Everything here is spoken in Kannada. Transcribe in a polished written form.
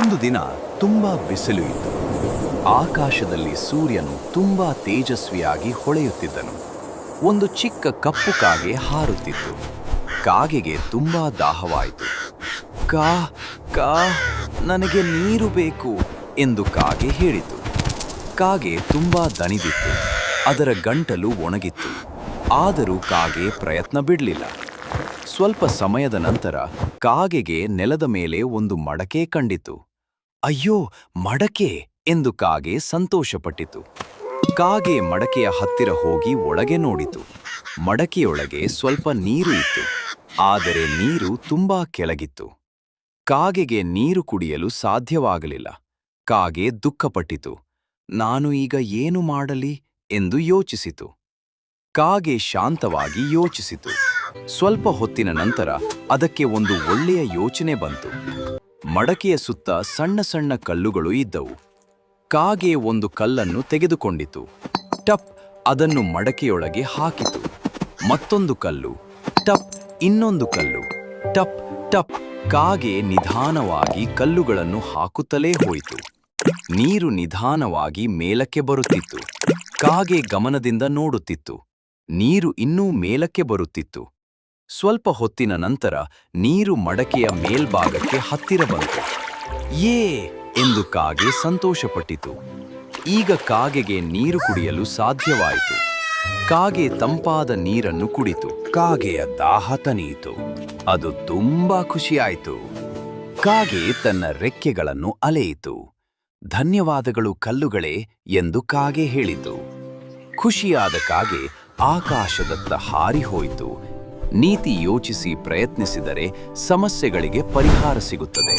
ಒಂದು ದಿನ ತುಂಬಾ ಬಿಸಿಲು ಇತ್ತು. ಆಕಾಶದಲ್ಲಿ ಸೂರ್ಯನು ತುಂಬಾ ತೇಜಸ್ವಿಯಾಗಿ ಹೊಳೆಯುತ್ತಿದ್ದನು. ಒಂದು ಚಿಕ್ಕ ಕಪ್ಪು ಕಾಗೆ ಹಾರುತ್ತಿತ್ತು. ಕಾಗೆಗೆ ತುಂಬಾ ದಾಹವಾಯಿತು. ಕಾ ಕಾ ನನಗೆ ನೀರು ಬೇಕು ಎಂದು ಕಾಗೆ ಹೇಳಿತು. ಕಾಗೆ ತುಂಬಾ ದಣಿದಿತ್ತು. ಅದರ ಗಂಟಲು ಒಣಗಿತ್ತು. ಆದರೂ ಕಾಗೆ ಪ್ರಯತ್ನ ಬಿಡಲಿಲ್ಲ. ಸ್ವಲ್ಪ ಸಮಯದ ನಂತರ ಕಾಗೆಗೆ ನೆಲದ ಮೇಲೆ ಒಂದು ಮಡಕೆ ಕಂಡಿತು. ಅಯ್ಯೋ, ಮಡಕೆ ಎಂದು ಕಾಗೆ ಸಂತೋಷಪಟ್ಟಿತು. ಕಾಗೆ ಮಡಕೆಯ ಹತ್ತಿರ ಹೋಗಿ ಒಳಗೆ ನೋಡಿತು. ಮಡಕೆಯೊಳಗೆ ಸ್ವಲ್ಪ ನೀರು ಇತ್ತು, ಆದರೆ ನೀರು ತುಂಬಾ ಕೆಳಗಿತ್ತು. ಕಾಗೆಗೆ ನೀರು ಕುಡಿಯಲು ಸಾಧ್ಯವಾಗಲಿಲ್ಲ. ಕಾಗೆ ದುಃಖಪಟ್ಟಿತು. ನಾನು ಈಗ ಏನು ಮಾಡಲಿ ಎಂದು ಯೋಚಿಸಿತು. ಕಾಗೆ ಶಾಂತವಾಗಿ ಯೋಚಿಸಿತು. ಸ್ವಲ್ಪ ಹೊತ್ತಿನ ನಂತರ ಅದಕ್ಕೆ ಒಂದು ಒಳ್ಳೆಯ ಯೋಚನೆ ಬಂತು. ಮಡಕೆಯ ಸುತ್ತ ಸಣ್ಣ ಸಣ್ಣ ಕಲ್ಲುಗಳು ಇದ್ದವು. ಕಾಗೆ ಒಂದು ಕಲ್ಲನ್ನು ತೆಗೆದುಕೊಂಡಿತು. ಟಪ್, ಅದನ್ನು ಮಡಕೆಯೊಳಗೆ ಹಾಕಿತು. ಮತ್ತೊಂದು ಕಲ್ಲು, ಟಪ್, ಇನ್ನೊಂದು ಕಲ್ಲು, ಟಪ್ ಟಪ್. ಕಾಗೆ ನಿಧಾನವಾಗಿ ಕಲ್ಲುಗಳನ್ನು ಹಾಕುತ್ತಲೇ ಹೋಯಿತು. ನೀರು ನಿಧಾನವಾಗಿ ಮೇಲಕ್ಕೆ ಬರುತ್ತಿತ್ತು. ಕಾಗೆ ಗಮನದಿಂದ ನೋಡುತ್ತಿತ್ತು. ನೀರು ಇನ್ನೂ ಮೇಲಕ್ಕೆ ಬರುತ್ತಿತ್ತು. ಸ್ವಲ್ಪ ಹೊತ್ತಿನ ನಂತರ ನೀರು ಮಡಕೆಯ ಮೇಲ್ಭಾಗಕ್ಕೆ ಹತ್ತಿರ ಬಂತು. ಯೇ ಎಂದು ಕಾಗೆ ಸಂತೋಷಪಟ್ಟಿತು. ಈಗ ಕಾಗೆಗೆ ನೀರು ಕುಡಿಯಲು ಸಾಧ್ಯವಾಯಿತು. ಕಾಗೆ ತಂಪಾದ ನೀರನ್ನು ಕುಡಿತು. ಕಾಗೆಯ ದಾಹ ತಣಿಯಿತು. ಅದು ತುಂಬಾ ಖುಷಿಯಾಯಿತು. ಕಾಗೆ ತನ್ನ ರೆಕ್ಕೆಗಳನ್ನು ಅಲೆಯಿತು. ಧನ್ಯವಾದಗಳು ಕಲ್ಲುಗಳೇ ಎಂದು ಕಾಗೆ ಹೇಳಿತು. ಖುಷಿಯಾದ ಕಾಗೆ ಆಕಾಶದತ್ತ ಹಾರಿ ಹೋಯಿತು. ನೀತಿ ಯೋಚಿಸಿ ಪ್ರಯತ್ನಿಸಿದರೆ ಸಮಸ್ಯೆಗಳಿಗೆ ಪರಿಹಾರ ಸಿಗುತ್ತದೆ.